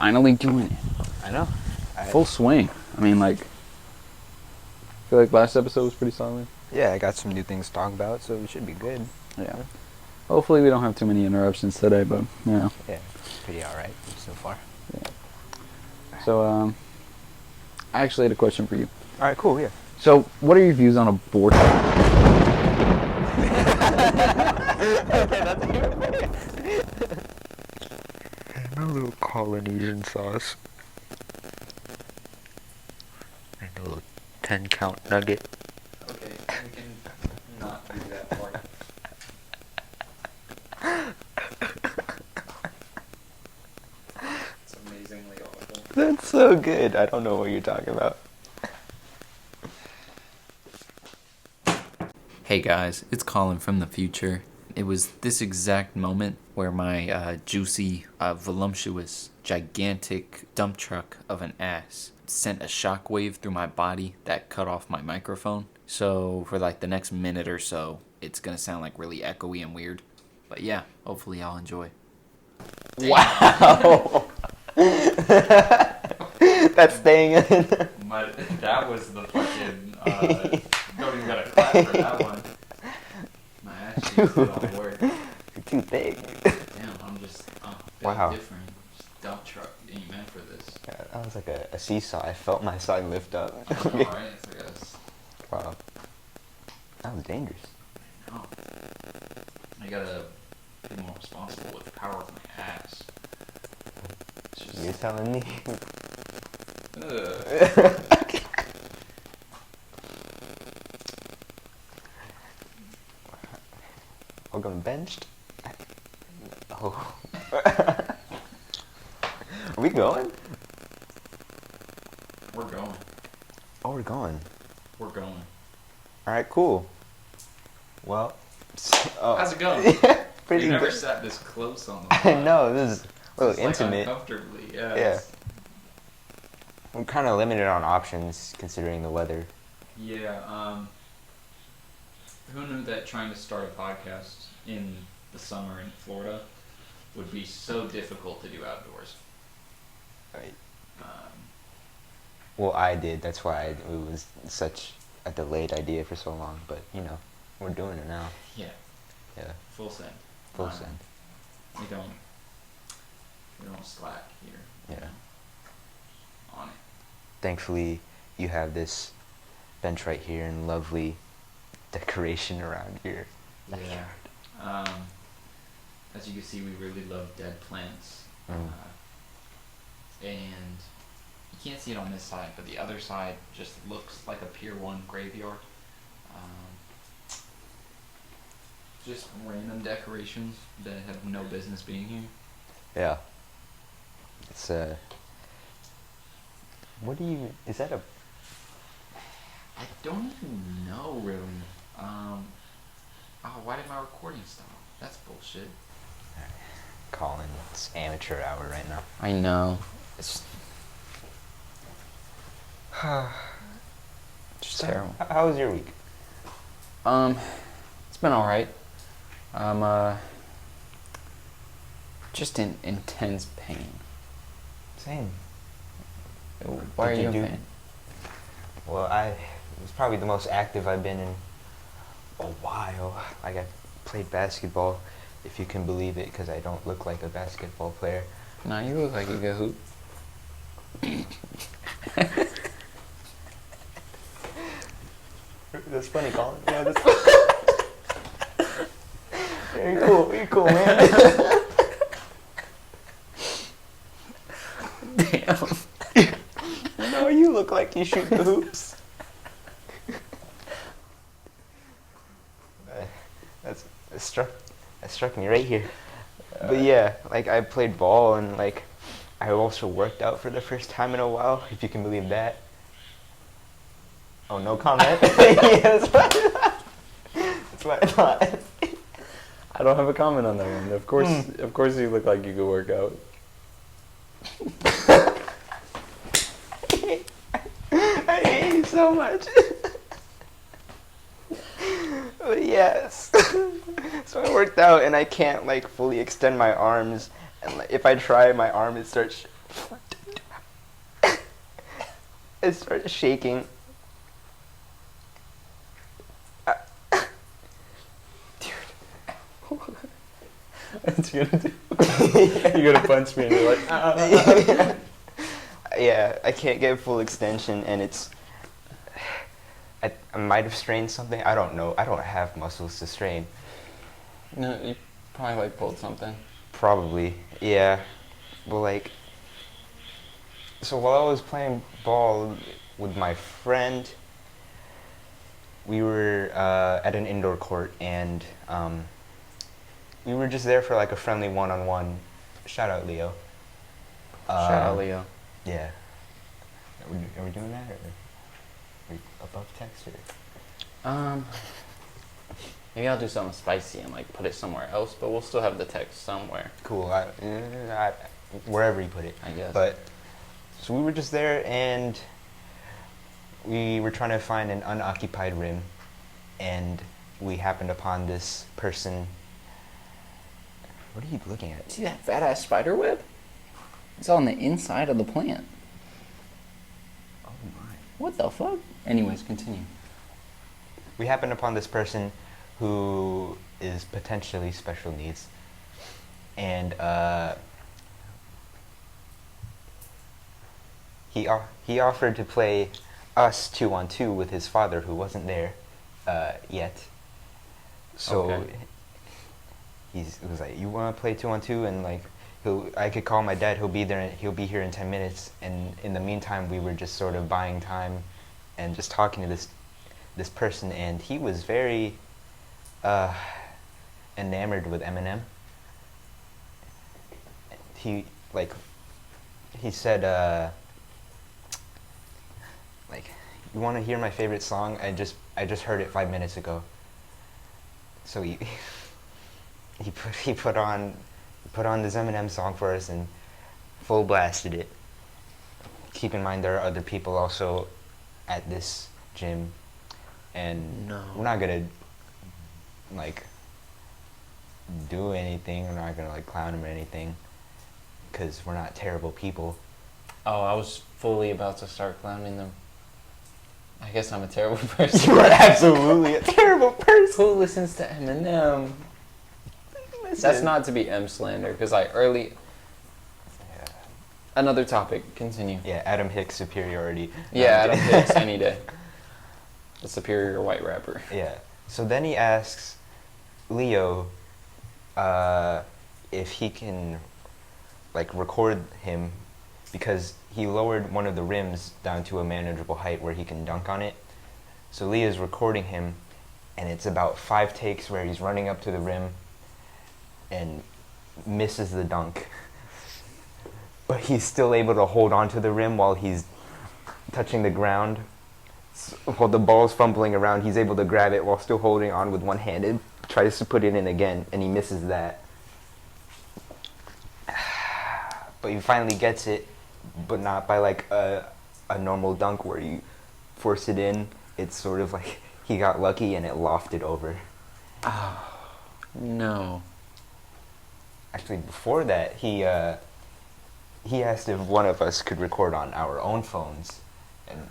finally doing it. I know. Full swing. I mean, like, I feel like last episode was pretty solid. Yeah, I got some new things to talk about, so we should be good. Yeah. Hopefully we don't have too many interruptions today, but, Yeah, pretty alright so far. Yeah. So, I actually had a question for you. Alright, cool, yeah. So, what are your views on abortion? A little Polynesian sauce. And a little 10-count nugget. Okay, we can not do that part. It's amazingly awful. That's so good. I don't know what you're talking about. Hey guys, it's Colin from the future. It was this exact moment where my juicy, voluptuous, gigantic dump truck of an ass sent a shockwave through my body that cut off my microphone. So for like the next minute or so, it's gonna sound like really echoey and weird. But yeah, hopefully y'all enjoy. Wow! That's staying in. That was the fucking, don't even gotta clap for that one. My ass cheeks did all the work. You're too thick. Damn, I'm just, Wow. different. Just dump truck ain't meant for this. Yeah, that was like a seesaw. I felt my side lift up. Alright, I guess. Wow. That was dangerous. No. I gotta be more responsible with the power of my ass. It's just, You're telling me? We're going benched? Oh. Are we going? we're going. Oh, we're going. We're going. Alright, cool. Well, oh. How's it going? Pretty You never good. sat this close on the I mic. know, this is a little It's like intimate. uncomfortably, yeah. Yeah. it's- We're kind of limited on options considering the weather. Yeah, who knew that trying to start a podcast in the summer in Florida would be so difficult to do outdoors? Right. Um, Well, I did. That's why it was such a delayed idea for so long. But, you know, we're doing it now. yeah, Yeah, full send. full send. We don't slack here. Yeah. On it. Thankfully, you have this bench right here and lovely decoration around here. Yeah. As you can see, we really love dead plants. Mm. And you can't see it on this side, but the other side just looks like a Pier 1 graveyard. Just random decorations that have no business being here. Yeah. It's what do you? Is that a? I don't even know really. Oh, why did my recording stop? That's bullshit. Colin, it's amateur hour right now. I know. It's just terrible. How was your week? It's been alright. I'm just in intense pain. Same. Why Did are you you in do- pain? Well, it was probably the most active I've been in a while. Like, I played basketball, if you can believe it, because I don't look like a basketball player. Nah, you look like you could hoop. That's funny, Colin. Yeah, that's You're cool, man. Damn. No, you look like you shoot the hoops. That struck me right here. But yeah, like, I played ball and like I also worked out for the first time in a while, if you can believe that. Oh, no comment? Yeah, that's what I thought. I don't have a comment on that one. Of course you look like you could work out. I hate you so much. But yes. So I worked out and I can't like fully extend my arms, and like, if I try, my arm it starts I started shaking. What you gonna do? You're gonna punch me and you're like, Yeah, I can't get full extension, and it's. I might have strained something. I don't know. I don't have muscles to strain. No, you probably like pulled something. Probably, yeah. But like, so while I was playing ball with my friend, we were at an indoor court, and we were just there for like a friendly one-on-one. Shout out Leo. Shout out Leo. Yeah. Are we doing that, or are we above text, or? Maybe I'll do something spicy and like put it somewhere else, but we'll still have the text somewhere. Cool. Wherever you put it, I guess. But so we were just there, and we were trying to find an unoccupied rim, and we happened upon this person. What are you looking at? See that fat ass spider web? It's on the inside of the plant. Oh my. What the fuck? Anyways, continue. We happened upon this person who is potentially special needs, and he offered to play us 2-on-2 with his father, who wasn't there yet. So Okay. he was like, "You want to play 2-on-2?" And like, I could call my dad. He'll be there. He'll be here in 10 minutes. And in the meantime, we were just sort of buying time, and just talking to this person. And he was very enamored with Eminem. He said, like, "You want to hear my favorite song? I just heard it 5 minutes ago." So he put on this Eminem song for us and full blasted it. Keep in mind there are other people also at this gym, and No. we're not gonna like do anything. We're not gonna like clown him or anything, because we're not terrible people. Oh, I was fully about to start clowning them. I guess I'm a terrible person. You are absolutely a terrible person. Who listens to Eminem? That's not to be M slander, because Yeah. Another topic, continue. Yeah, Adam Hicks superiority. Yeah, Adam Hicks any day. The superior white rapper. Yeah. So then he asks Leo if he can like record him, because he lowered one of the rims down to a manageable height where he can dunk on it. So Leo's recording him, and it's about 5 takes where he's running up to the rim and misses the dunk. But he's still able to hold on to the rim while he's touching the ground. So while the ball's fumbling around, he's able to grab it while still holding on with one hand and tries to put it in again, and he misses that. But he finally gets it, but not by like a normal dunk where you force it in. It's sort of like he got lucky and it lofted over. No. Actually, before that, he asked if one of us could record on our own phones, and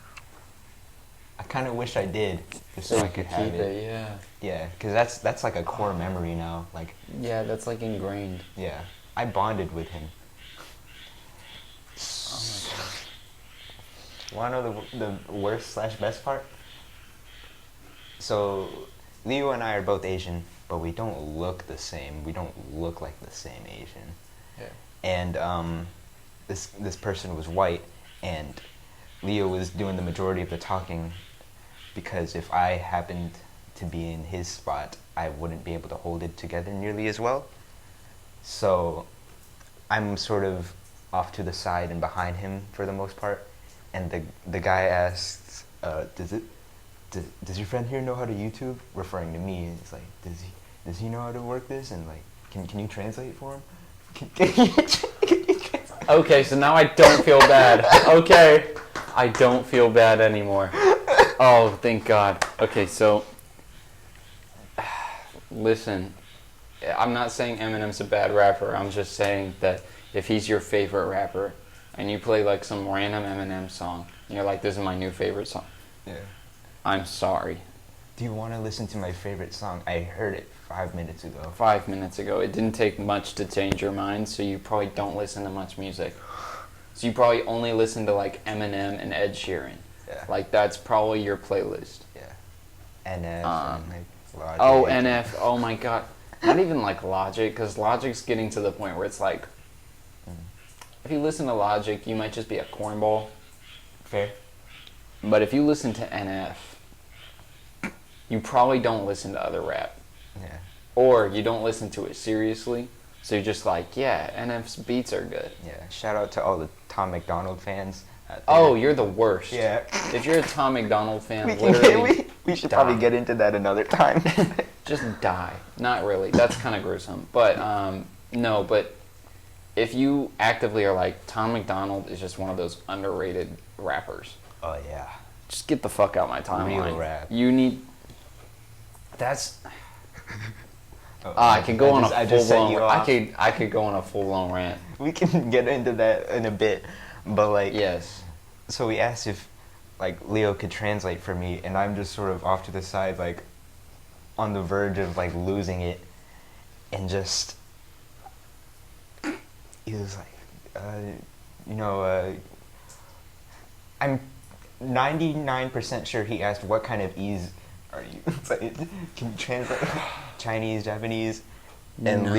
I kind of wish I did, just so I could have keep it. Yeah. Yeah, because that's like a core memory now. Like, Yeah, that's like ingrained. yeah, I bonded with him. Oh my god. Want to know the worst / best part? So, Leo and I are both Asian, but we don't look the same. We don't look like the same Asian. Yeah. And this person was white, and Leo was doing the majority of the talking, because if I happened to be in his spot, I wouldn't be able to hold it together nearly as well. So I'm sort of off to the side and behind him for the most part. And the guy asks, does your friend here know how to YouTube? Referring to me. It's like, does he know how to work this? And like, can you translate for him? Can you translate? Okay, so now I don't feel bad. Okay. I don't feel bad anymore. Oh, thank God. Okay, so listen, I'm not saying Eminem's a bad rapper. I'm just saying that if he's your favorite rapper, and you play like some random Eminem song, and you're like, this is my new favorite song. Yeah. I'm sorry. Do you want to listen to my favorite song? I heard it 5 minutes ago. 5 minutes ago. It didn't take much to change your mind, so you probably don't listen to much music. So you probably only listen to like Eminem and Ed Sheeran. Yeah. Like that's probably your playlist. Yeah. NF and like Logic. Oh, NF. Oh my god. Not even like Logic, because Logic's getting to the point where it's like, if you listen to Logic, you might just be a cornball. Fair. But if you listen to NF, you probably don't listen to other rap. Yeah. Or you don't listen to it seriously. So you're just like, yeah, NF's beats are good. Yeah. Shout out to all the Tom McDonald fans out there. Oh, you're the worst. Yeah. If you're a Tom McDonald fan, we literally, we should die. probably get into that another time. Just die. Not really. That's kind of gruesome. But, no, but if you actively are like, Tom McDonald is just one of those underrated rappers. Oh yeah. Just get the fuck out my timeline. Real rap. You need... That's... I could go on a full-blown... I could go on a full-blown rant. We can get into that in a bit, but like... Yes. So we asked if, like, Leo could translate for me, and I'm just sort of off to the side, like, on the verge of, like, losing it, and just... He was like, I'm 99% sure he asked, what kind of ease are you? It's like, can you translate Chinese, Japanese? And No.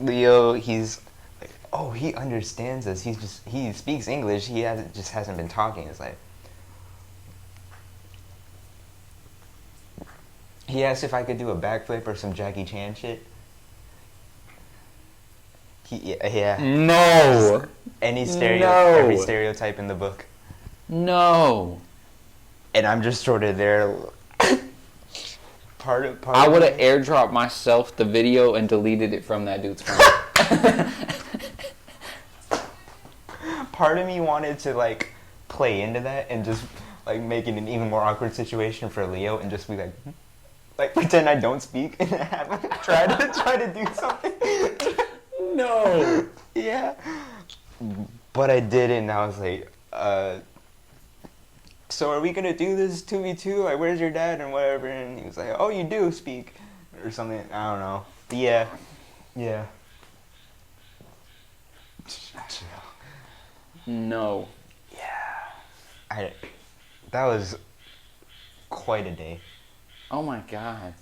Leo, he's like, oh, he understands us. He speaks English. Just hasn't been talking. It's like, he asked if I could do a backflip or some Jackie Chan shit. Yeah. No! Every No. stereotype in the book. No! And I'm just sort of there. Part I of would have me- airdropped myself the video and deleted it from that dude's phone. Part of me wanted to like play into that and just like make it an even more awkward situation for Leo and just be like pretend I don't speak and try to do something. No! Yeah. But I didn't, and I was like, so are we gonna do this 2v2? Like, where's your dad and whatever? And he was like, oh, you do speak or something. I don't know. Yeah. No. That was quite a day. Oh my god.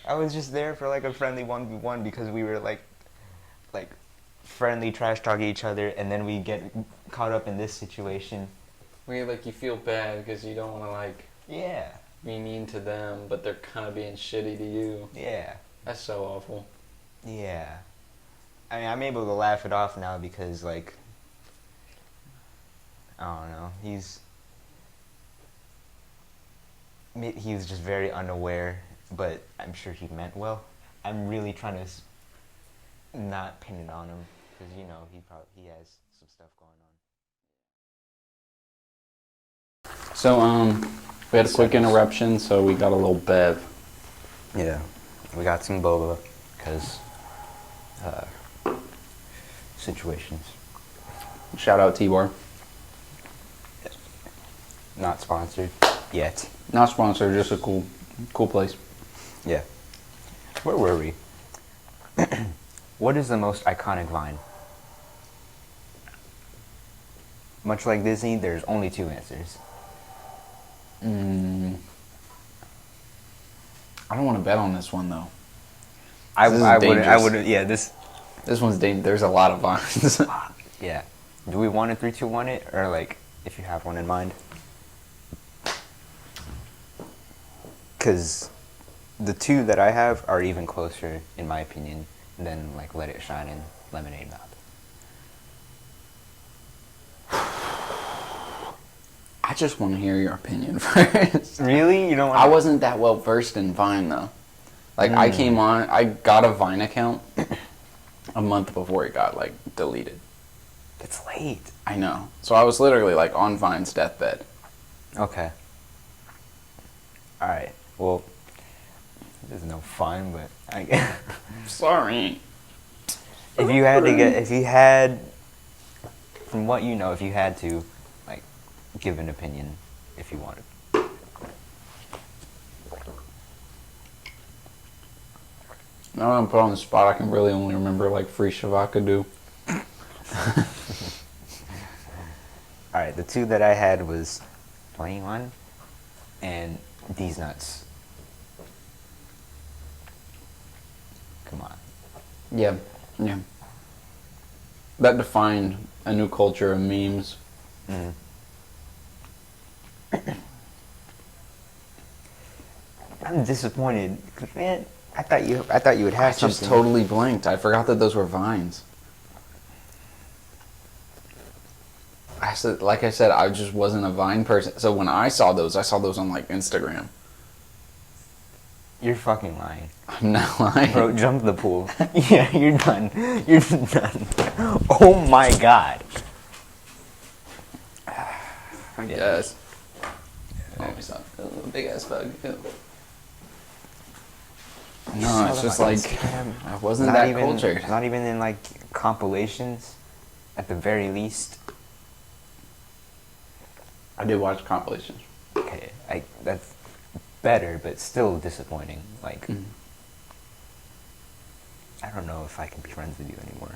I was just there for like a friendly 1v1 because we were like friendly trash talking each other, and then we get caught up in this situation. Where like you feel bad because you don't want to like Yeah. be mean to them, but they're kind of being shitty to you. Yeah. That's so awful. Yeah. I mean, I'm able to laugh it off now because, like, I don't know, he was just very unaware, but I'm sure he meant well. I'm really trying to not pin it on him because, you know, he has some stuff going on. So, we had a quick interruption, so we got a little bev. Yeah, we got some boba because situations. Shout out T-Bar. Not sponsored yet. Not sponsored, just a cool place. Yeah. Where were we? What is the most iconic Vine? Much like Disney, there's only two answers. I don't want to bet on this one though. I This is wouldn't. dangerous. Yeah, this. This one's dangerous. There's a lot of vines. Yeah. Do we want to 3, 2, 1 it, or like if you have one in mind? Because the two that I have are even closer, in my opinion, than like Let It Shine and Lemonade Mouth. I just want to hear your opinion first. Really? You don't want? I wasn't that well versed in Vine though. Like I came on, I got a Vine account a month before it got like deleted. It's late. I know. So I was literally like on Vine's deathbed. Okay. All right. Well, there's no fun, but I Sorry. if you had from what you know, if you had to, like, give an opinion, if you wanted. Now that I'm put on the spot, I can really only remember like Free Shavakadu. Alright, the two that I had was 21 and These Nuts. Come on. Yeah, yeah. That defined a new culture of memes. Mm-hmm. I'm disappointed, 'cause, man, I thought you would I have just something. totally blanked. I forgot that those were vines. Like I said, I just wasn't a Vine person. So when I saw those on like Instagram. You're fucking lying. I'm not lying. Bro, jump the pool. Yeah, you're done. You're done. Oh my god. I guess. Oh, we saw a big ass bug. Ew. No, it's just like I wasn't that cultured. Not even in like compilations, at the very least. I did watch compilations. Okay, that's better, but still disappointing. Like, I don't know if I can be friends with you anymore.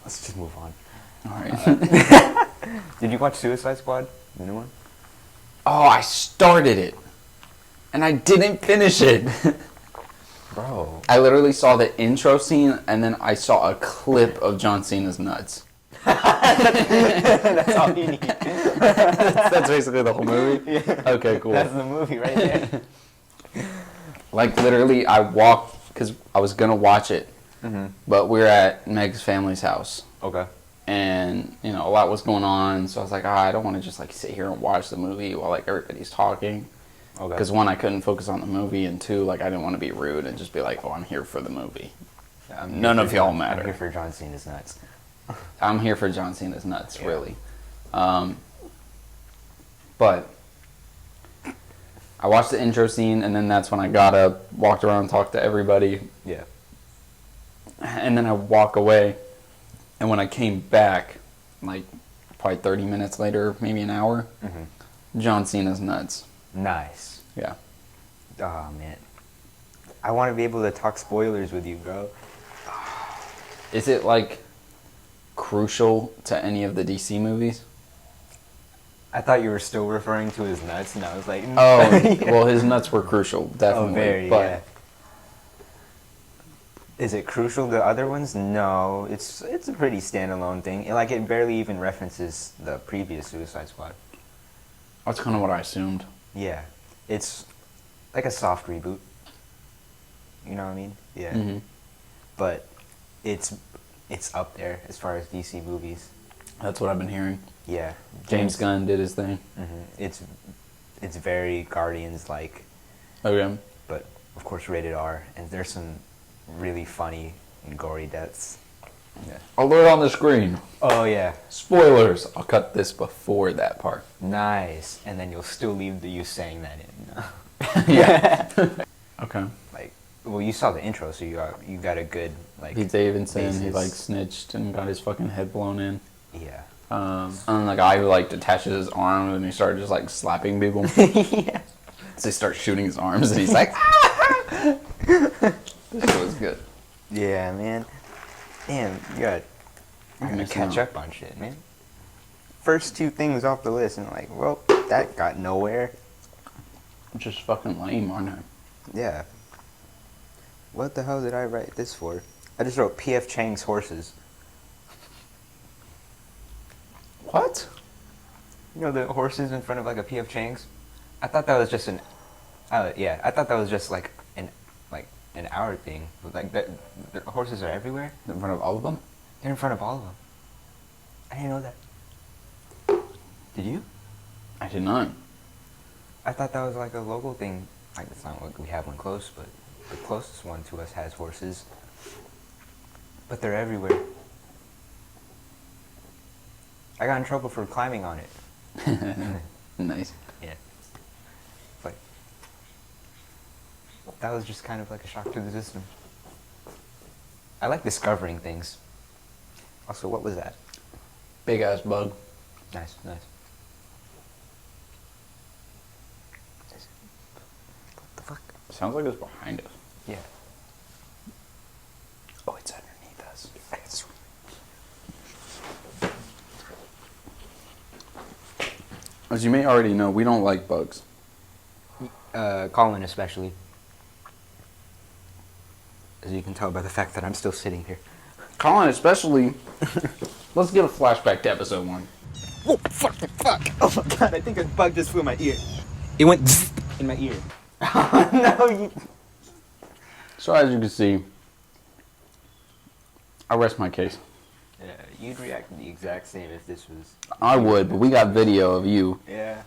Let's just move on. All right. Did you watch Suicide Squad, the new one? Oh, I started it, and I didn't finish it. Bro. I literally saw the intro scene, and then I saw a clip of John Cena's nuts. That's all you need. That's basically the whole movie? Yeah. Okay, cool. That's the movie right there. Like, literally, I walked, because I was going to watch it, but we were at Meg's family's house. Okay. And, you know, a lot was going on, so I was like, I don't want to just, like, sit here and watch the movie while, like, everybody's talking. Okay. Because, one, I couldn't focus on the movie, and two, like, I didn't want to be rude and just be like, oh, I'm here for the movie. None of y'all matter. I'm here for John Cena's nuts. I'm here for John Cena's nuts, really. But I watched the intro scene, and then that's when I got up, walked around, talked to everybody, Yeah. and then I walk away. And when I came back, like probably 30 minutes later, maybe an hour, John Cena's nuts. Nice. Yeah. Oh, man. I want to be able to talk spoilers with you, bro. Is it like crucial to any of the DC movies? I thought you were still referring to his nuts, and I was like, Oh, well, his nuts were crucial, definitely. Oh, very, but yeah. Is it crucial to other ones? No, it's a pretty standalone thing. It barely even references the previous Suicide Squad. that's kind of what I assumed. Yeah, it's like a soft reboot. You know what I mean? Yeah. Mhm. But it's up there as far as DC movies. That's what I've been hearing. Yeah. James Gunn did his thing. It's very Guardians-like, Okay. but of course rated R, and there's some really funny and gory deaths. Yeah. Alert on the screen. Oh yeah. Spoilers. I'll cut this before that part. Nice. And then you'll still leave you saying that in. Yeah. Okay. Like, well, you saw the intro, so you got a good like. Pete Davidson, he basis. like snitched and got his fucking head blown in. Yeah. And the guy who like detaches his arm and he started just like slapping people. Yeah. So he starts shooting his arms and he's like, this shit was good. Yeah, man. Damn, you gotta missing catch out. up on shit, man. First two things off the list, and like, well, that got nowhere. Just fucking lame, aren't I? Yeah. What the hell did I write this for? I just wrote P.F. Chang's horses. What? You know the horses in front of like a P.F. Chang's? I thought that was just I thought that was just like an hour thing. Like the horses are everywhere. In front of all of them? They're in front of all of them. I didn't know that. Did you? I did not. I thought that was like a local thing. Like, it's not like we have one close, but the closest one to us has horses. But they're everywhere. I got in trouble for climbing on it. Nice. Yeah. Like, that was just kind of like a shock to the system. I like discovering things. Also, what was that? Big ass bug. Nice, nice. What the fuck? Sounds like it's behind us. Yeah. Oh, it's underneath us. As you may already know, we don't like bugs. Colin especially. As you can tell by the fact that I'm still sitting here. Colin, especially. Let's give a flashback to episode 1. Oh, fuck. Oh my god, I think a bug just flew in my ear. It went in my ear. Oh no, you... So as you can see, I rest my case. Yeah, you'd react the exact same if this was... I would, but we got video of you. Yeah.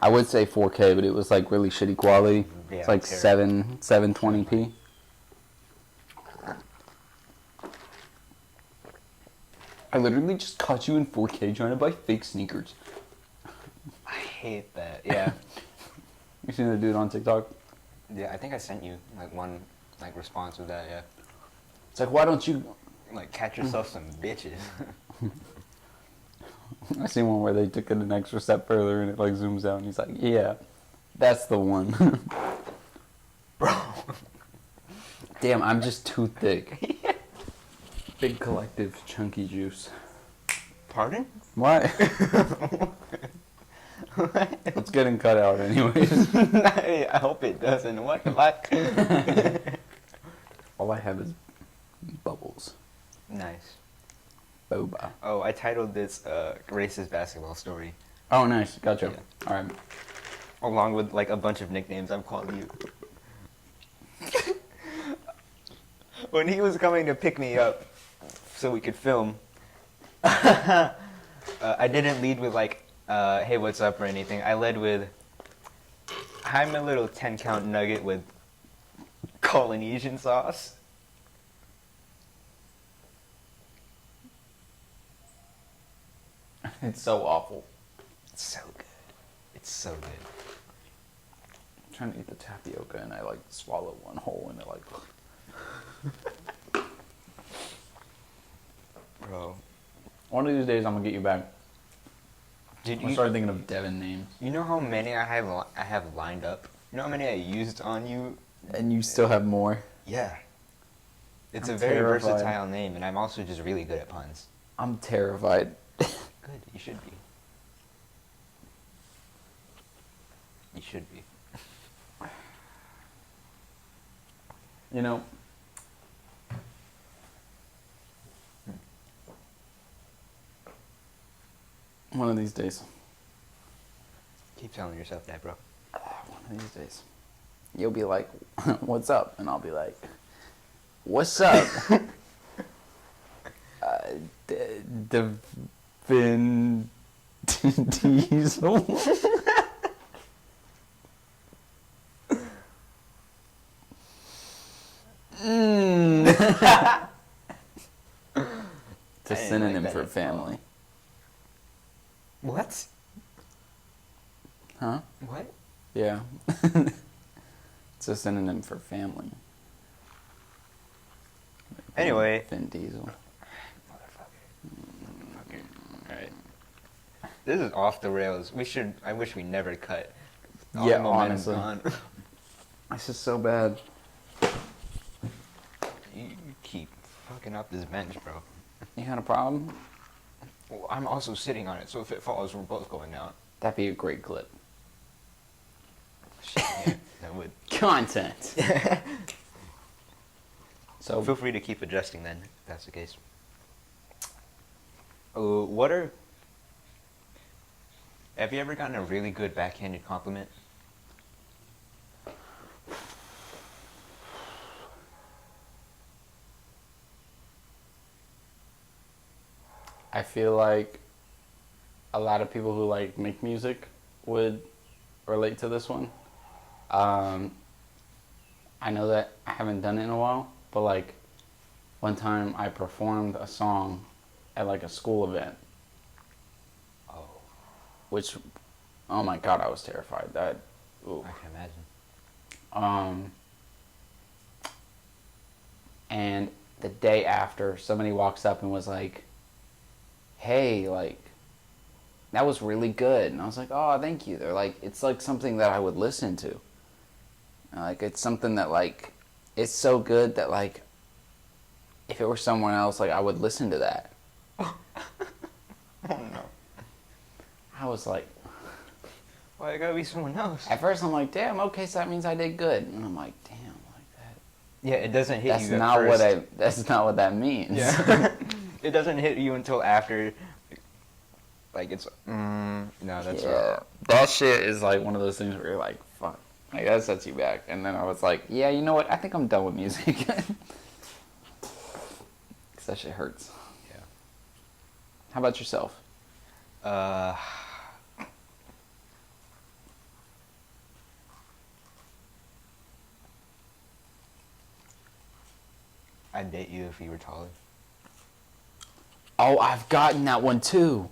I would say 4K, but it was like really shitty quality. Yeah, It's like terrible. 720p. I literally just caught you in 4K trying to buy fake sneakers. I hate that, yeah. You seen the dude on TikTok? Yeah, I think I sent you, like, one, like, response with that, yeah. It's like, why don't you... Like, catch yourself some bitches. I seen one where they took it an extra step further and it like zooms out and he's like, yeah, that's the one. Bro. Damn, I'm just too thick. Big collective chunky juice. Pardon? What? It's getting cut out anyways. I hope it doesn't. What? All I have is bubbles. Nice. Boba. Oh, I titled this racist basketball story. Oh, nice. Gotcha. Yeah. All right. Along with like a bunch of nicknames I've called you. When he was coming to pick me up so we could film, I didn't lead with like, hey, what's up or anything. I led with, I'm a little 10-count nugget with Polynesian sauce. It's so awful. It's so good. It's so good. I'm trying to eat the tapioca and I like swallow one whole and it like... Bro. One of these days I'm gonna get you back. Did I started thinking of Devin names. You know how many I have lined up? You know how many I used on you? And you still have more? Yeah. It's I'm a very terrified. versatile name, and I'm also just really good at puns. I'm terrified. Good, you should be. You should be. You know, one of these days. Keep telling yourself that, bro. One of these days. You'll be like, what's up? And I'll be like, what's up? Vin Diesel. It's a I didn't synonym like that for at family. What? Huh? What? Yeah. It's a synonym for family. Anyway. Vin Diesel. Motherfucker. Alright. This is off the rails. I wish we never cut. All Yeah, the momentum's honestly. gone. This is so bad. You keep fucking up this bench, bro. You had a problem? Well, I'm also sitting on it, so if it falls, we're both going down. That'd be a great clip. Shit, yeah, that would. Content. So, Feel free to keep adjusting then, if that's the case. Have you ever gotten a really good backhanded compliment? I feel like a lot of people who like make music would relate to this one. I know that I haven't done it in a while, but like one time I performed a song at like a school event, Oh, which, oh my god, I was terrified. That, ooh. I can imagine. And the day after, somebody walks up and was like, hey, like, that was really good. And I was like, oh, thank you. They're like, it's like something that I would listen to. Like, it's something that, like, it's so good that, like, if it were someone else, like, I would listen to that. Oh no. I was like, Why it gotta be someone else? at first I'm like, damn, okay, so that means I did good. And I'm like, damn, like that. Yeah, it doesn't hit That's you. not at what first. that's not what that means. Yeah. It doesn't hit you until after. Like it's. No, that's Yeah. That shit is like one of those things where you're like, fuck. Like, that sets you back. And then I was like, yeah, you know what? I think I'm done with music. Because that shit hurts. Yeah. How about yourself? I'd date you if you were taller. Oh, I've gotten that one too.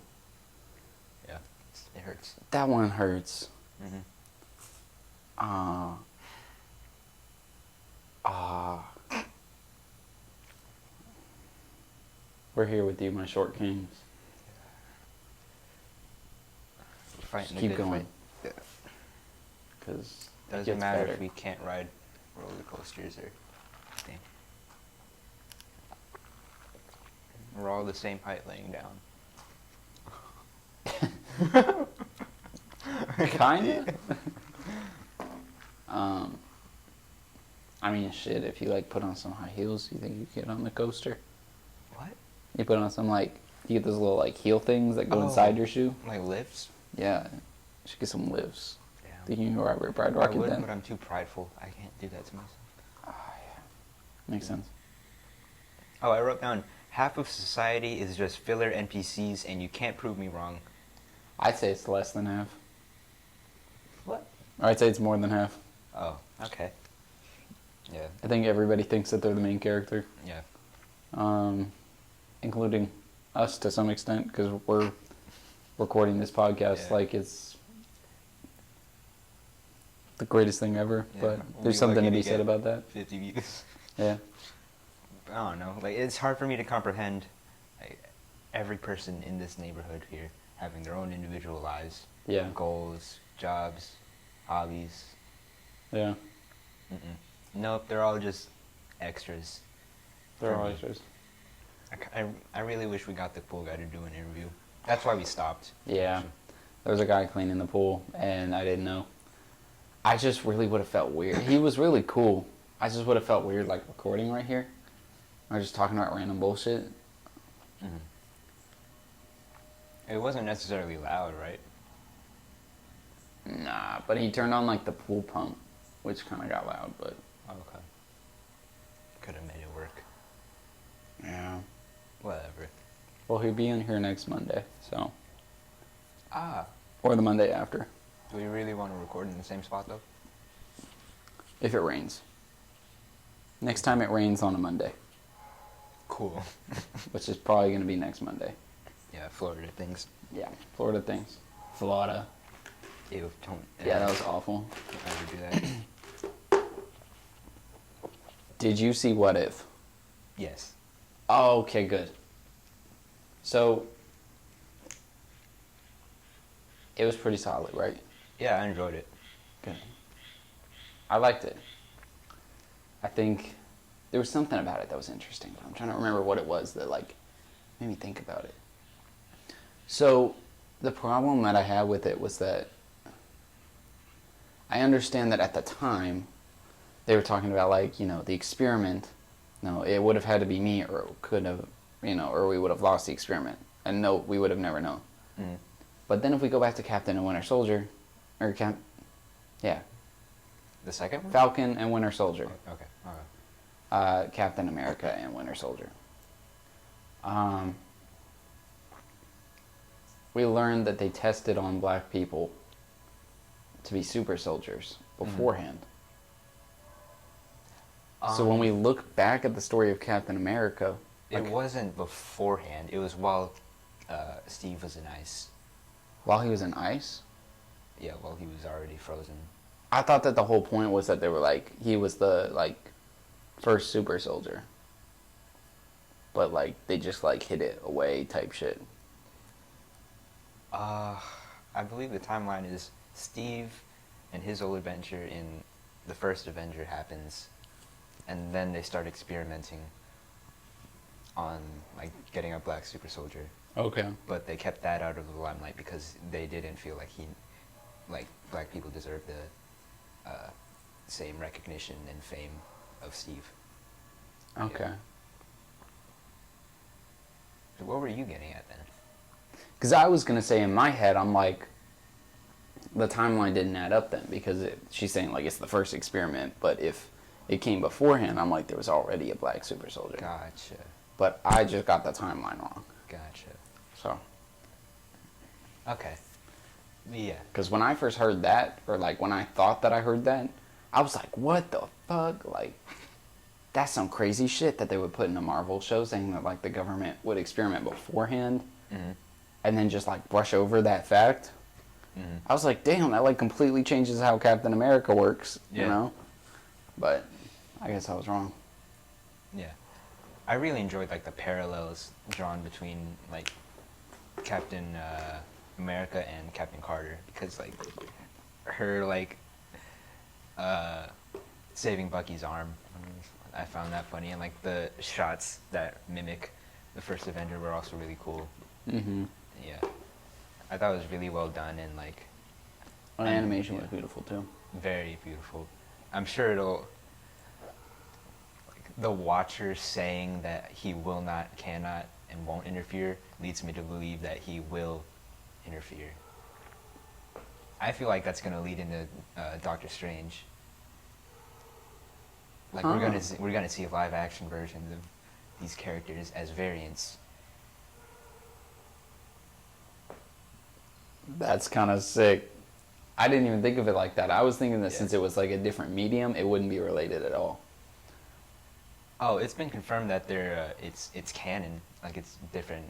Yeah, it hurts. That one hurts. Mhm. We're here with you, my short kings. Fighting Just the keep good going. fight. Yeah. Because it Doesn't gets matter better. if we can't ride roller coasters or anything. We're all the same height laying down. Kinda. I mean, shit. If you like put on some high heels, you think you get on the coaster? What? You put on some like you get those little like heel things that go Oh. inside your shoe. Like lifts? Yeah, you should get some lifts. Yeah. Think you can go right Pride I Rocket would, then? but I'm too prideful. I can't do that to myself. Makes sense. Oh, I wrote down half of society is just filler NPCs, and you can't prove me wrong. I'd say it's less than half. What? Or I'd say it's more than half. Oh, okay. Yeah. I think everybody thinks that they're the main character, Yeah. including us to some extent, because we're recording this podcast Yeah. like it's the greatest thing ever. Yeah, But we'll there's be something lucky to be to said get about that. 50 views. Yeah. I don't know. Like, it's hard for me to comprehend like, every person in this neighborhood here having their own individual lives, Yeah. goals, jobs, hobbies. Yeah. Nope, they're all just extras. They're For all me. extras. I really wish we got the cool guy to do an interview. That's why we stopped. Yeah. There was a guy cleaning the pool, and I didn't know. I just really would have felt weird. He was really cool. I just would have felt weird, like, recording right here. Or just talking about random bullshit. It wasn't necessarily loud, right? Nah, but he turned on, like, the pool pump, which kind of got loud, but... Okay. Could have made it work. Yeah. Whatever. Well, he'll be in here next Monday, so... Ah. Or the Monday after, Do we really want to record in the same spot, though? if it rains. Next time it rains on a Monday, Cool. which is probably going to be next Monday. Yeah, Florida things. Yeah, Florida things. Florida. Ew, don't Yeah, that was awful. ever do that. Did you see What If? Yes. Oh, okay, good. So, it was pretty solid, right? Yeah, I enjoyed it. Good. I liked it. I think there was something about it that was interesting. I'm trying to remember what it was that, like, made me think about it. So, the problem that I had with it was that I understand that at the time, they were talking about, like, you know, the experiment. No, it would have had to be me, or it could have, you know, or we would have lost the experiment. And no, we would have never known. Mm. But then if we go back to Captain and Winter Soldier, or The second one? Falcon and Winter Soldier. Okay. Okay. Captain America and Winter Soldier. We learned that they tested on black people to be super soldiers beforehand. So when we look back at the story of Captain America, It wasn't beforehand. It was while Steve was in ice. while he was in ice, Yeah, while he was already frozen. I thought that the whole point was that they were like, he was the, like, first super soldier. but like they just like hid it away type shit. I believe the timeline is Steve and his old adventure in the first Avenger happens, and then they start experimenting on like getting a black super soldier. Okay. But they kept that out of the limelight because they didn't feel like black people deserved the same recognition and fame of Steve. Okay. Yeah. So what were you getting at then? Because I was gonna say in my head, I'm like, the timeline didn't add up then because she's saying like it's the first experiment, but if it came beforehand, I'm like there was already a black super soldier. Gotcha. But I just got the timeline wrong. Gotcha. So. Okay. Yeah. Because when I first heard that, or like when I thought that I heard that, I was like, what the fuck? Like, that's some crazy shit that they would put in a Marvel show saying that like the government would experiment beforehand and then just like brush over that fact. I was like, damn, that like completely changes how Captain America works, you know? But I guess I was wrong. Yeah. I really enjoyed like the parallels drawn between like Captain America and Captain Carter because like her like saving Bucky's arm, I found that funny, and like the shots that mimic the first Avenger were also really cool. Mm-hmm. Yeah, I thought it was really well done and like The animation was beautiful too. very beautiful. I'm sure it'll like the watcher saying that he will not, cannot, and won't interfere leads me to believe that he will interfere. I feel like that's gonna lead into Doctor Strange. Like we're gonna see live action versions of these characters as variants. That's kind of sick. I didn't even think of it like that. I was thinking that since it was like a different medium, it wouldn't be related at all. Oh, it's been confirmed that they're it's canon, like it's different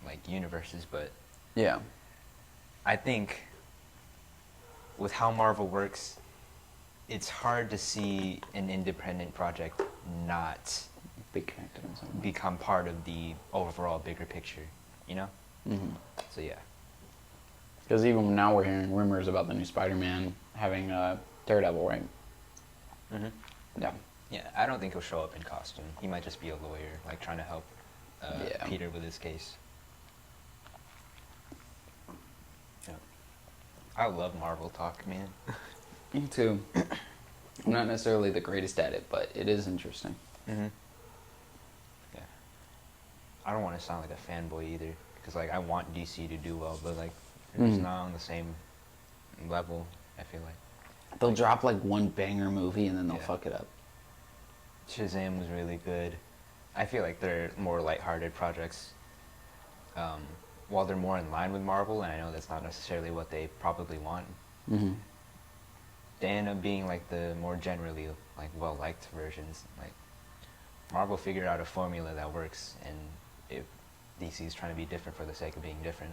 like universes, but Yeah. I think with how Marvel works, it's hard to see an independent project not Big connected in some way. become part of the overall bigger picture, you know? Mm-hmm. So yeah. Because even now we're hearing rumors about the new Spider-Man having Daredevil, right? Mm-hmm. Yeah. Yeah, I don't think he'll show up in costume. He might just be a lawyer, like trying to help Yeah. Peter with his case. Yeah. I love Marvel talk, man. Me too. I'm not necessarily the greatest at it, but it is interesting. Mm-hmm. Yeah. I don't want to sound like a fanboy either, because like I want DC to do well, but like they're just not on the same level. I feel like They'll drop like one banger movie and then they'll Yeah. fuck it up. Shazam was really good. I feel like they're more lighthearted projects. While they're more in line with Marvel, and I know that's not necessarily what they probably want, Mm-hmm. they end up being like the more generally like well-liked versions. Like Marvel figured out a formula that works, and if DC's trying to be different for the sake of being different,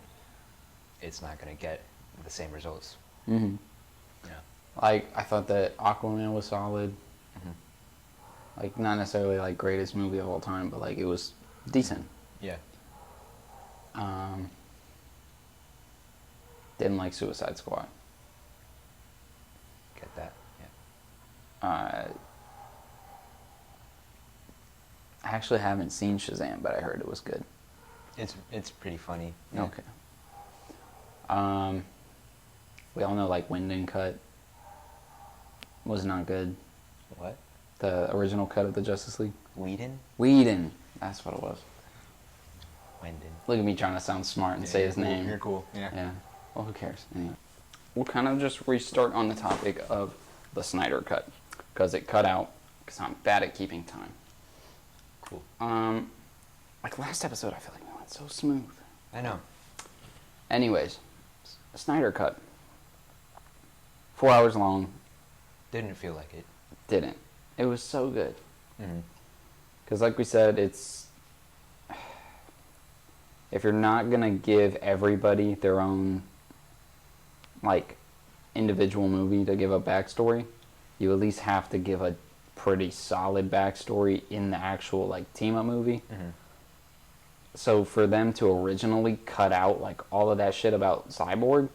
it's not going to get the same results. Mm-hmm. Yeah. Like, I thought that Aquaman was solid. Mm-hmm. Like, not necessarily like greatest movie of all time, but like it was decent. Yeah. Didn't like Suicide Squad. Get that. Yeah. I actually haven't seen Shazam, but I heard it was good. It's pretty funny. Yeah. Okay. We all know like Wind and Cut was not good. What? The original cut of the Justice League. Whedon? That's what it was. Wendon. Look at me trying to sound smart and say his name. You're cool. Yeah. Yeah. Well, who cares? Anyway. We'll kind of just restart on the topic of the Snyder Cut, because it cut out, because I'm bad at keeping time. Cool. Like last episode, I feel like we went so smooth. I know. Anyways, Snyder Cut. 4 hours long. Didn't feel like it. Didn't. It was so good. Mm-hmm. Because like we said, it's... If you're not going to give everybody their own, like, individual movie to give a backstory, you at least have to give a pretty solid backstory in the actual, like, team-up movie. Mm-hmm. So for them to originally cut out like all of that shit about Cyborg,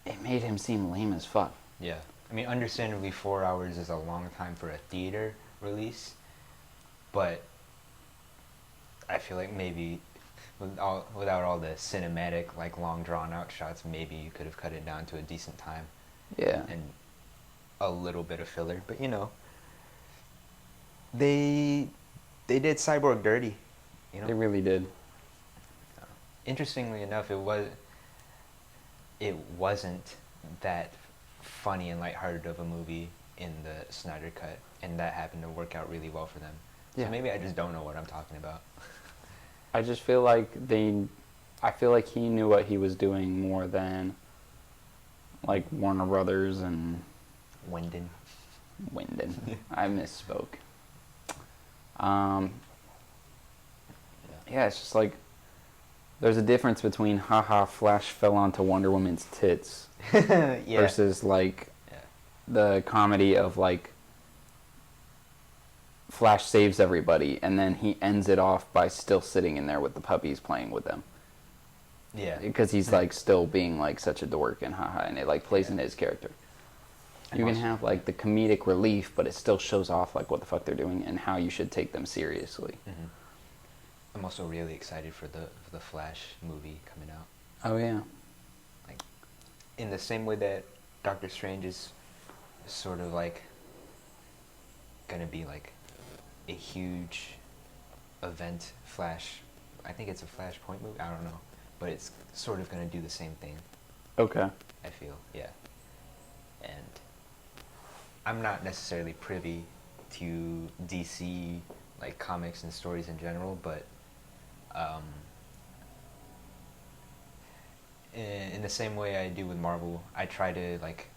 it made him seem lame as fuck. Yeah. I mean, understandably, 4 hours is a long time for a theater release, but I feel like maybe without all the cinematic, like long drawn out shots, maybe you could have cut it down to a decent time Yeah. and a little bit of filler. But you know, they did Cyborg dirty. You know, They really did. interestingly enough, it wasn't that funny and lighthearted of a movie in the Snyder Cut, and that happened to work out really well for them. Yeah. So maybe I just don't know what I'm talking about. I just feel like I feel like he knew what he was doing more than like Warner Brothers and Wyndon. Wyndon. I misspoke. Um, yeah, it's just like there's a difference between haha Flash fell onto Wonder Woman's tits Yeah. versus like Yeah. the comedy of like Flash saves everybody and then he ends it off by still sitting in there with the puppies playing with them. Yeah. Because he's like still being like such a dork and haha, and it like plays into his character. And You can also- have like the comedic relief, but it still shows off like what the fuck they're doing and how you should take them seriously. Mhm. I'm also really excited for the Flash movie coming out. Oh yeah. Like, in the same way that Doctor Strange is sort of like gonna be like a huge event. Flash, I think it's a Flashpoint movie. I don't know, but it's sort of gonna do the same thing. Okay. I feel, yeah. And I'm not necessarily privy to DC like comics and stories in general, but in the same way I do with Marvel, I try to like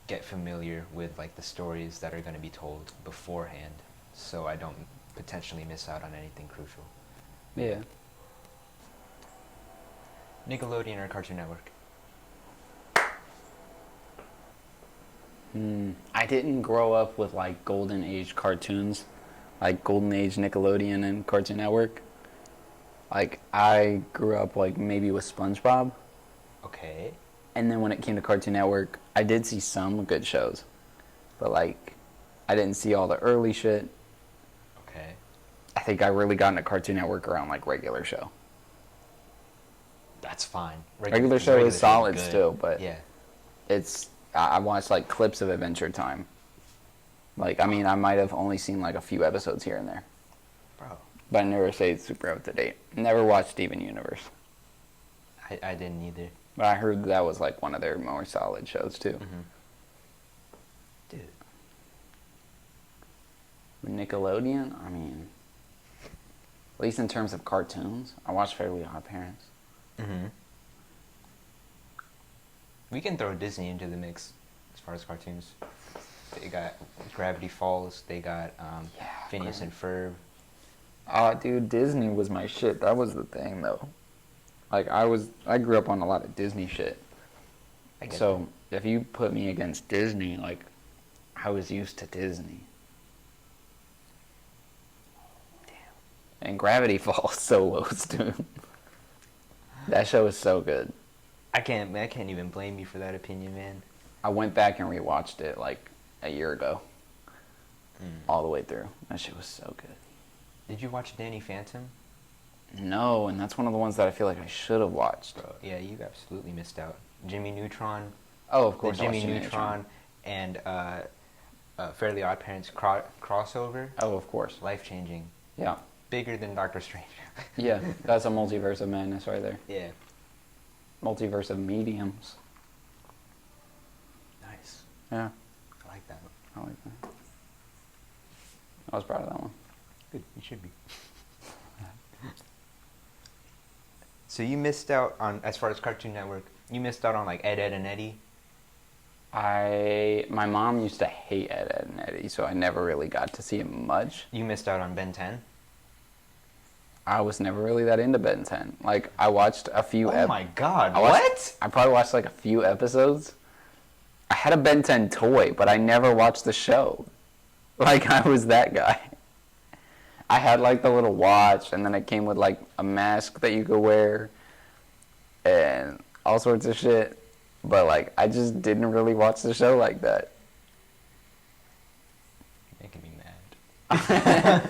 get familiar with like the stories that are going to be told beforehand, so I don't potentially miss out on anything crucial. Yeah. Nickelodeon or Cartoon Network? I didn't grow up with like golden age cartoons, like golden age Nickelodeon and Cartoon Network. Like I grew up like maybe with SpongeBob, Okay. and then when it came to Cartoon Network, I did see some good shows, but like I didn't see all the early shit. Okay. I think I really got into Cartoon Network around like Regular Show. That's fine. Regular Show is solid good. still, but yeah. it's I watched like clips of Adventure Time. Like I mean, I might have only seen like a few episodes here and there, Bro, but I never say it's super up to date. Never watched Steven Universe, I didn't either. but I heard that was like one of their more solid shows too. Dude. With Nickelodeon, I mean, at least in terms of cartoons, I watched Fairly Odd Parents. Mm-hmm. We can throw Disney into the mix as far as cartoons. They got Gravity Falls. They got Yeah, Phineas and Ferb. Oh, dude, Disney was my shit. That was the thing, though. Like, I grew up on a lot of Disney shit. I get So, if you put me against Disney, like, I was used to Disney. Damn. And Gravity Falls solos, dude. That show is so good. I can't even blame you for that opinion, man. I went back and rewatched it, like, a year ago. All the way through. That shit was so good. Did you watch Danny Phantom? No, and that's one of the ones that I feel like I should have watched. Bro, yeah, you absolutely missed out. Jimmy Neutron. Oh, of course. The I watched Jimmy Neutron and Fairly Odd Parents crossover. Oh, of course. Life-changing. Yeah. Bigger than Doctor Strange. Yeah, that's a multiverse of madness right there. Yeah. Multiverse of mediums. Nice. Yeah, I like that. I like that. I was proud of that one. Good, you should be. So you missed out on, as far as Cartoon Network, you missed out on like Ed, Ed and Eddie. My mom used to hate Ed, Ed and Eddie, so I never really got to see him much. You missed out on Ben 10. I was never really that into Ben 10. Like, I watched a few. Oh my God! I watched- What? I probably watched like a few episodes. I had a Ben 10 toy, but I never watched the show. Like, I was that guy. I had like the little watch, and then it came with like a mask that you could wear, and all sorts of shit. But like, I just didn't really watch the show like that. Making me mad.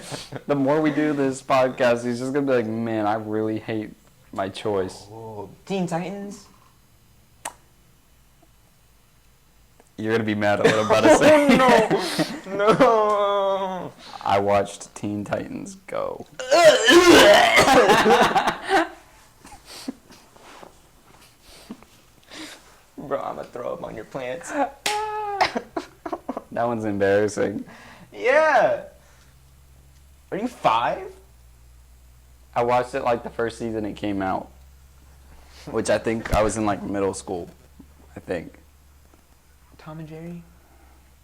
The more we do this podcast, he's just gonna be like, man, I really hate my choice. Oh, Teen Titans. You're gonna be mad at what I'm about to say. No. I watched Teen Titans Go. Bro, I'm gonna throw up on your plants. That one's embarrassing. Yeah. Are you 5? I watched it like the first season it came out, which I think I was in like middle school, I think. Tom and Jerry?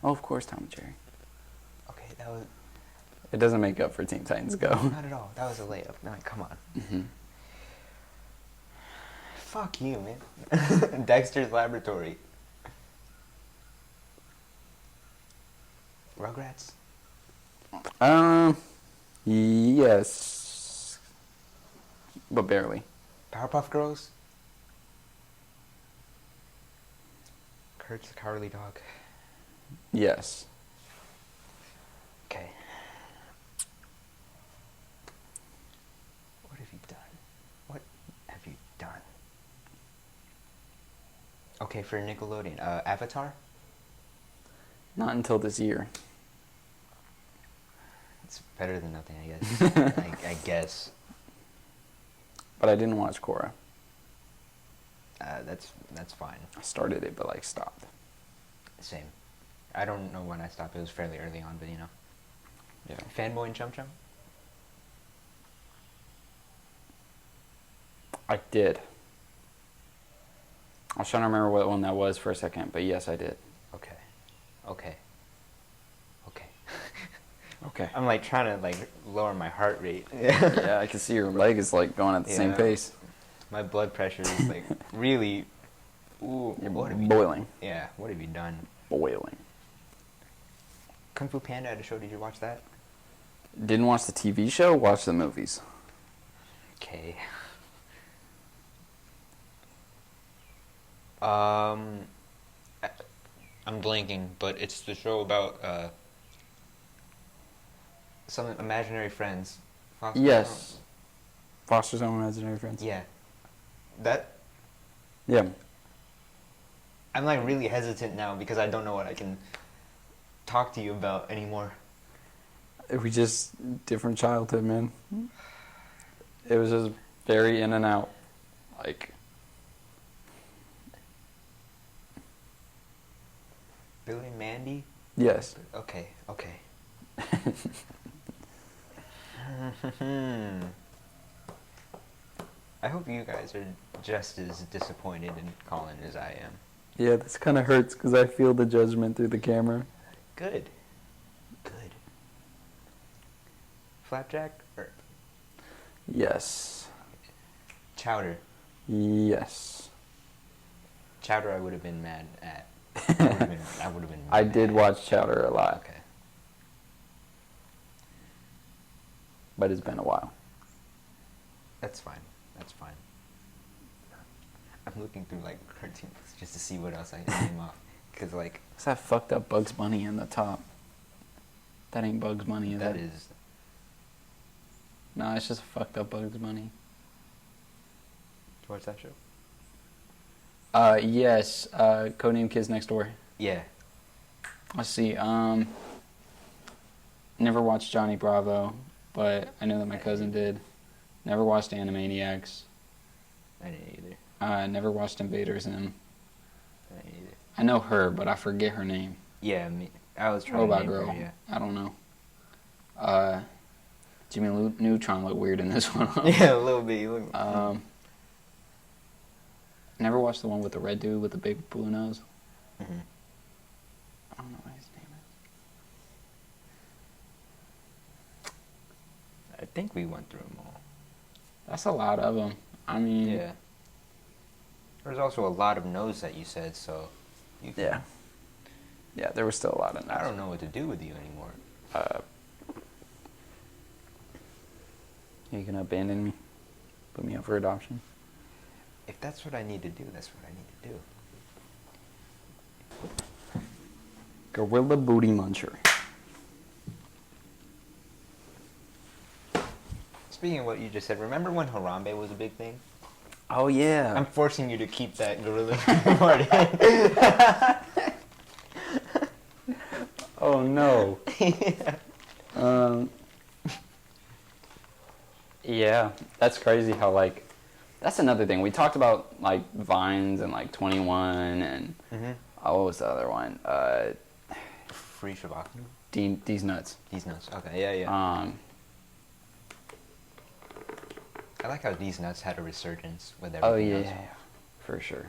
Oh, of course, Tom and Jerry. Okay, that was It doesn't make up for Teen Titans Go. not at all. That was a layup. No, come on. Mhm. Fuck you, man. Dexter's Laboratory. Rugrats? Yes, but barely. Powerpuff Girls? Kurt's the Cowardly Dog. Yes. Okay. What have you done? What have you done? Okay, for Nickelodeon, Avatar? Not until this year. It's better than nothing, I guess. I guess. But I didn't watch Korra. That's fine. I started it, but like stopped. Same. I don't know when I stopped. It was fairly early on, but you know. Yeah. Fanboy and Chum Chum? I did. I was trying to remember what one that was for a second, but yes, I did. Okay. Okay. Okay. Okay. I'm like trying to like lower my heart rate. Yeah, I can see your leg is like going at the same Yeah. pace. My blood pressure is like really. Ooh, You're what have you boiling. Yeah, what have you done? Boiling. Kung Fu Panda had a show. Did you watch that? Didn't watch the TV show, watched the movies. Okay. I'm blanking, but it's the show about some imaginary friends. Foster Yes. Foster's Home Imaginary Friends. Yeah. That Yeah. I'm like really hesitant now because I don't know what I can talk to you about anymore. We just different childhood, man. It was just very in and out. Like Billy and Mandy? yes. Okay, okay. I hope you guys are just as disappointed in Colin as I am. Yeah, this kind of hurts because I feel the judgment through the camera. Good. Good. Flapjack or Yes. Chowder? Yes. Chowder I would have been mad at. I would have been I mad. did watch Chowder a lot, Okay. but it's been a while. That's fine. That's fine. I'm looking through like cartoons just to see what else I can name off. Cause like What's that fucked up Bugs Bunny in the top? That ain't Bugs Bunny, is that it? is. No, it's just fucked up Bugs Bunny. Did you watch that show? Yes. Codename Kids Next Door. Yeah. Let's see. Never watched Johnny Bravo, but I know that my cousin did. Never watched Animaniacs. I didn't either. Never watched Invader Zim. I didn't either. I know her, but I forget her name. Yeah, I was trying Robot to name Girl. her, yeah. I don't know. Jimmy Neutron looked weird in this one. Yeah, a little bit. You look, Never watched the one with the red dude with the big blue nose. Mhm. I don't know what his name is. I think we went through them all. That's a lot of them. I mean, Yeah. There's also a lot of no's that you said, so. You can, yeah, yeah. There was still a lot of. I don't know what to do with you anymore. You can abandon me, put me up for adoption. If that's what I need to do, that's what I need to do. Gorilla booty muncher. Speaking of what you just said, remember when Harambe was a big thing? Oh yeah. I'm forcing you to keep that gorilla part in. Oh no. Yeah, that's crazy how like that's another thing. We talked about like Vines and like 21 and what was the other one? Free Shabak. These nuts. These nuts. Okay, yeah. I like how These Nuts had a resurgence with everything Oh yeah, else. yeah, for sure.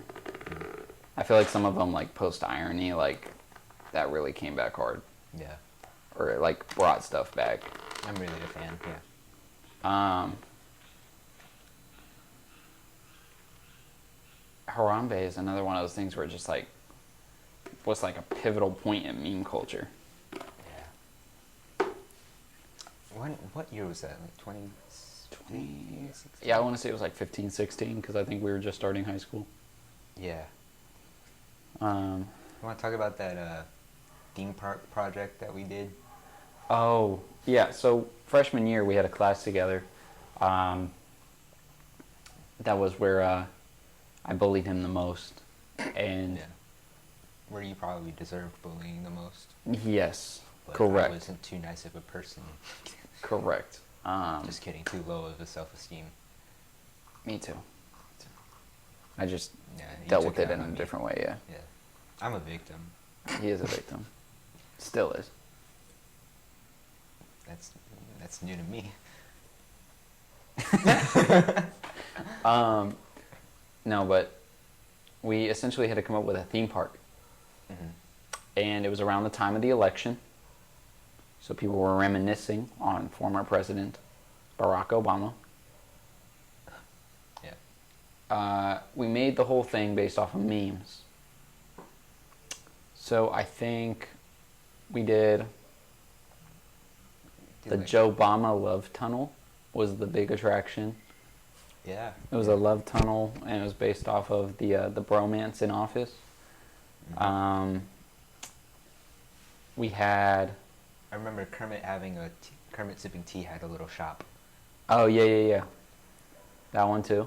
I feel like some of them like post irony like that really came back hard Yeah. or like brought stuff back. I'm really a fan, yeah. Harambe is another one of those things where it just like was like a pivotal point in meme culture. Yeah. What year was that? Like 20... 2016? Yeah, I want to say it was like 15, 16 because I think we were just starting high school. Yeah. Um, You want to talk about that theme park project that we did? oh, yeah. So freshman year we had a class together. That was where I bullied him the most. And Yeah. Where you probably deserved bullying the most. yes, But correct. I wasn't too nice of a person. Correct. Just kidding, too low of a self-esteem. Me too. I just Yeah, you dealt took with it out in a on me. different way, yeah. Yeah. I'm a victim. He is a victim. Still is. That's new to me. No, but we essentially had to come up with a theme park. And it was around the time of the election. So people were reminiscing on former President Barack Obama. Yeah. We made the whole thing based off of memes. So I think we did the like- Joe Obama Love Tunnel was the big attraction. Yeah. It was a love tunnel, and it was based off of the bromance in Office. We had I remember Kermit having Kermit Sipping Tea had a little shop. oh yeah that one too,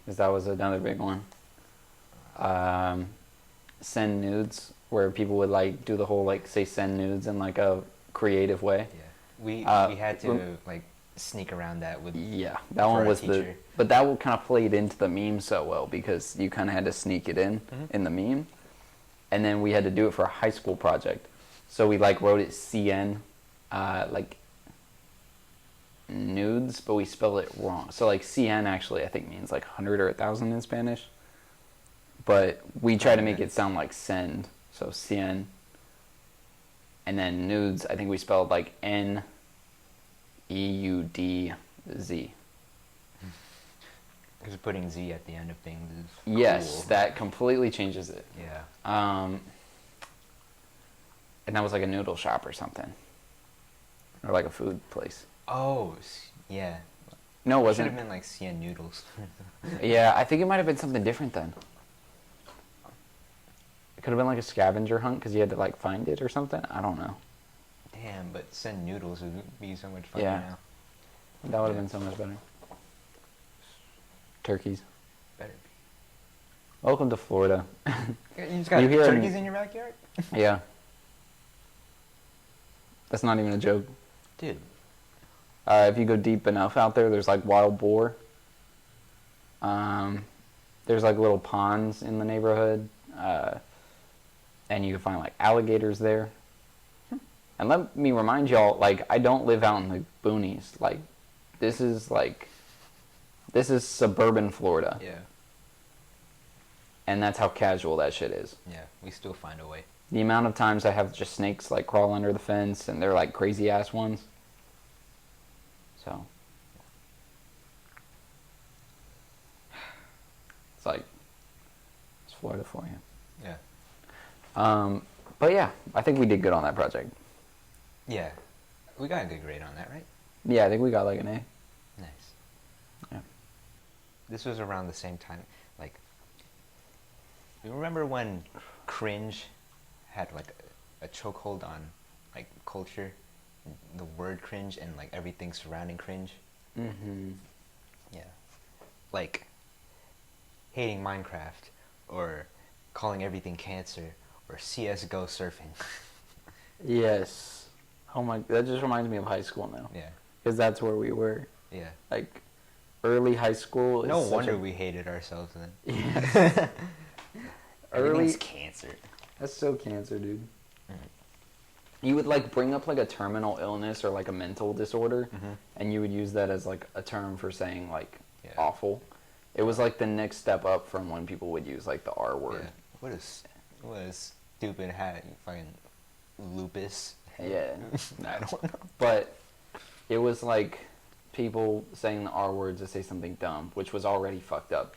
because that was another big one. Send nudes, where people would like do the whole like say send nudes in like a creative way. Yeah. We had to like sneak around that with Yeah, that for one our was teacher. but that one kind of played into the meme so well because you kind of had to sneak it in the meme, and then we had to do it for a high school project, so we like wrote it CN, like nudes, but we spelled it wrong. So like CN actually I think means like 100 or 1,000 in Spanish, but we tried to make it sound like send, so CN, and then nudes I think we spelled like NEUDZ. Because putting Z at the end of things is Yes, cool. that completely changes it. Yeah. And that was like a noodle shop or something, or like a food place. Oh, yeah. No, it Should wasn't. have been like CN Noodles. Yeah, I think it might have been something different then. It could have been like a scavenger hunt because you had to like find it or something. I don't know. Damn, but Send Noodles would be so much fun Yeah. now. That would have been so much better. Turkeys. Better Welcome to Florida. be. You just got You hear 'em- turkeys in your backyard? Yeah. That's not even a joke. Dude. If you go deep enough out there, there's like wild boar. There's like little ponds in the neighborhood, and you can find like alligators there. And let me remind y'all, like I don't live out in the boonies. Like this is suburban Florida, Yeah. and that's how casual that shit is. Yeah. We still find a way. The amount of times I have just snakes like crawl under the fence, and they're like crazy ass ones. So it's like it's Florida for you. Yeah. But yeah, I think we did good on that project. Yeah. We got a good grade on that, right? Yeah, I think we got like an A. this was around the same time. Like, you remember when cringe had like a chokehold on like culture, the word cringe and like everything surrounding cringe? Mm-hmm. Yeah. Like hating Minecraft or calling everything cancer or CS:GO surfing. Yes. Oh my, that just reminds me of high school now. Yeah. Because that's where we were. Yeah. Like, early high school is No such wonder a, we hated ourselves then. Yes. Everything's Early, cancer. that's so cancer, dude. Mhm. You would like bring up like a terminal illness or like a mental disorder, Mhm. and you would use that as like a term for saying like Yeah. awful. It was like the next step up from when people would use like the R word. Yeah. What a stupid hat, you fucking lupus. Yeah. I don't know. But it was like people saying the R word to say something dumb, which was already fucked up.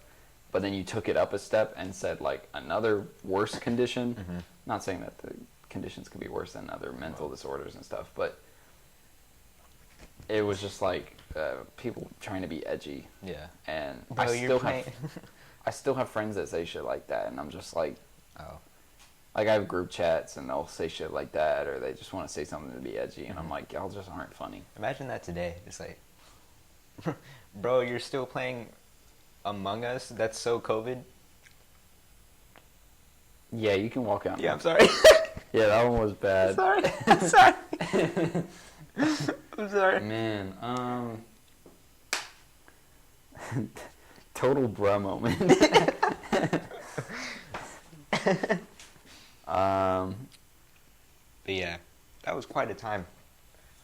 But then you took it up a step and said like another worse condition. Mhm. Not saying that the conditions could be worse than other mental disorders and stuff, but it was just like people trying to be edgy. Yeah. And Bro, I still have friends that say shit like that, and I'm just like, Oh. like I have group chats and they'll say shit like that, or they just want to say something to be edgy, and I'm Mhm. like, y'all just aren't funny. Imagine that today. It's like, bro, you're still playing Among Us? That's so COVID. Yeah, you can walk out. Yeah, now. I'm sorry. Yeah, that one was bad. sorry. I'm sorry. I'm sorry. Man, total bruh moment. But yeah, that was quite a time.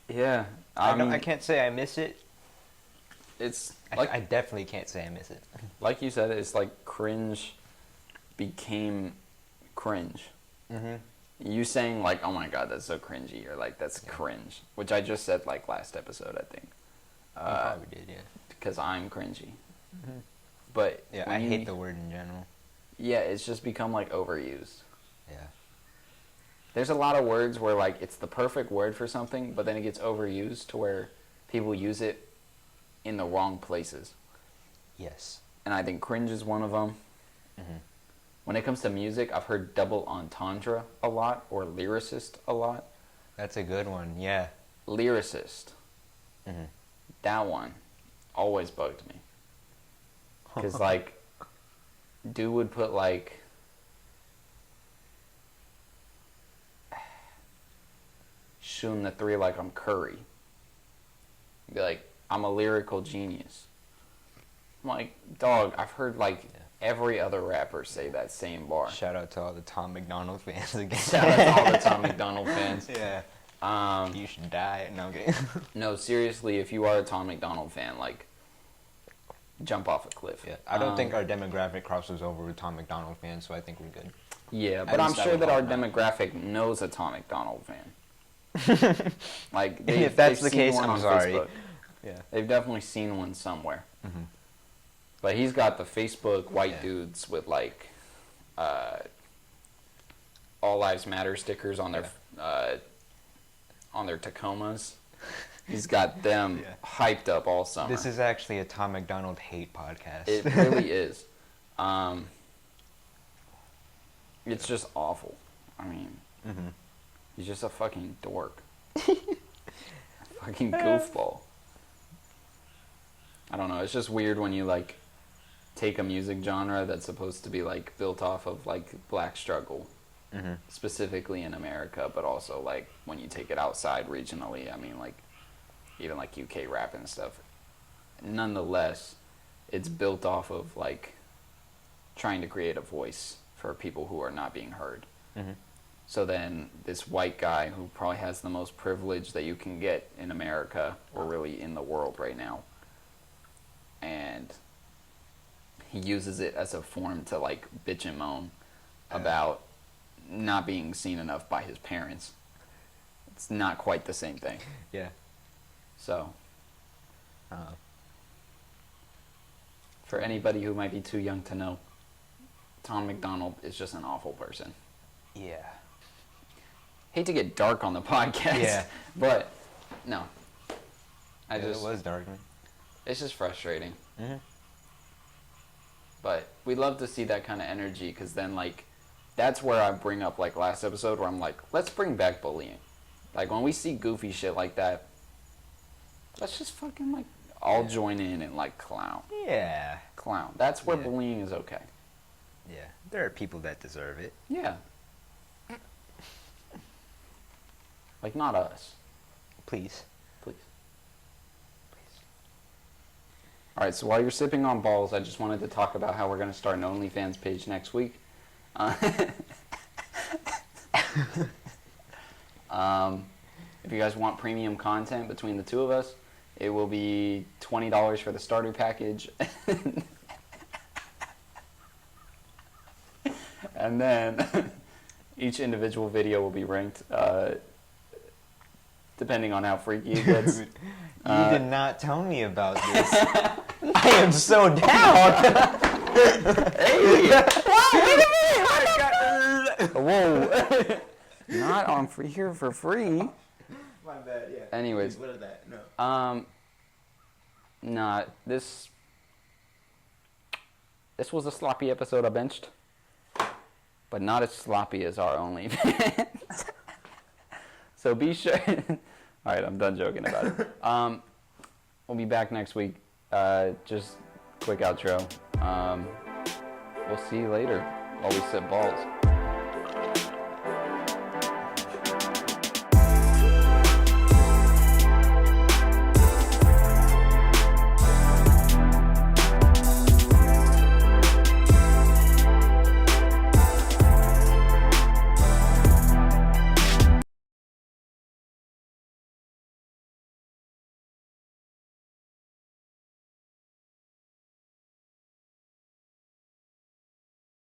Yeah, I mean, can't say I miss it. it's I, like I definitely can't say I miss it. like you said, it's like cringe became cringe. Mm-hmm. You saying like, "Oh my god, that's so cringy," or like, "That's cringe," which I just said like last episode, I think. You probably did, yeah. Because I'm cringy. Mhm. But Yeah, when I you- hate the word in general. Yeah, it's just become like overused. Yeah. There's a lot of words where like it's the perfect word for something, but then it gets overused to where people use it in the wrong places. Yes. And I think cringe is one of them. Mm-hmm. When it comes to music, I've heard double entendre a lot, or lyricist a lot. That's a good one, yeah. Lyricist, Mm-hmm. that one always bugged me. Because like, dude would put like, shooting the three like I'm Curry. Be like, I'm a lyrical genius. I'm like, dog, I've heard like every other rapper say that same bar. Shout out to all the Tom McDonald fans again. Shout out to all the Tom McDonald fans. Yeah. Um, You should die. No, I'm kidding. no, seriously, if you are a Tom McDonald fan, like, jump off a cliff. Yeah. I don't think our demographic crosses over with Tom McDonald fans, so I think we're good. Yeah, At but I'm least I sure would that our hope not. demographic knows a Tom McDonald fan. Like, If that's they've the seen case, one I'm on sorry. Facebook. Yeah. They've definitely seen one somewhere. Mm-hmm. But he's got the Facebook white Yeah. dudes with like All Lives Matter stickers on their Tacomas. He's got them Yeah. hyped up all summer. This is actually a Tom McDonald hate podcast. It really is. It's just awful. I mean, Mm-hmm. he's just a fucking dork. Fucking goofball. I don't know. It's just weird when you like take a music genre that's supposed to be like built off of like black struggle, Mm-hmm. specifically in America, but also like when you take it outside regionally. I mean, like even like UK rap and stuff. Nonetheless, it's built off of like trying to create a voice for people who are not being heard. Mm-hmm. So then this white guy who probably has the most privilege that you can get in America or really in the world right now, and he uses it as a form to like bitch and moan about not being seen enough by his parents. It's not quite the same thing. Yeah. So Uh, for anybody who might be too young to know, Tom McDonald is just an awful person. yeah. Hate to get dark on the podcast, Yeah. but no. It was dark, man. It's just frustrating. Mm-hmm. But we love to see that kind of energy because then, like, that's where I bring up, like, last episode where I'm like, let's bring back bullying. Like, when we see goofy shit like that, let's just fucking, like, all join in and, like, clown. Yeah. Clown. That's where Yeah. bullying is okay. Yeah. There are people that deserve it. Yeah. Like, not us. Please. Please. All right, so while you're sipping on balls, I just wanted to talk about how we're going to start an OnlyFans page next week. If you guys want premium content between the two of us, it will be $20 for the starter package. And then each individual video will be ranked depending on how freaky it gets. You did not tell me about this. I am so down. Hey! Whoa! Not on free here for free. My bad. Yeah. Anyways. What is that? No. Nah, this was a sloppy episode I benched, but not as sloppy as our OnlyFans. So be sure. All right, I'm done joking about it. We'll be back next week. Just quick outro. We'll see you later while we sip balls.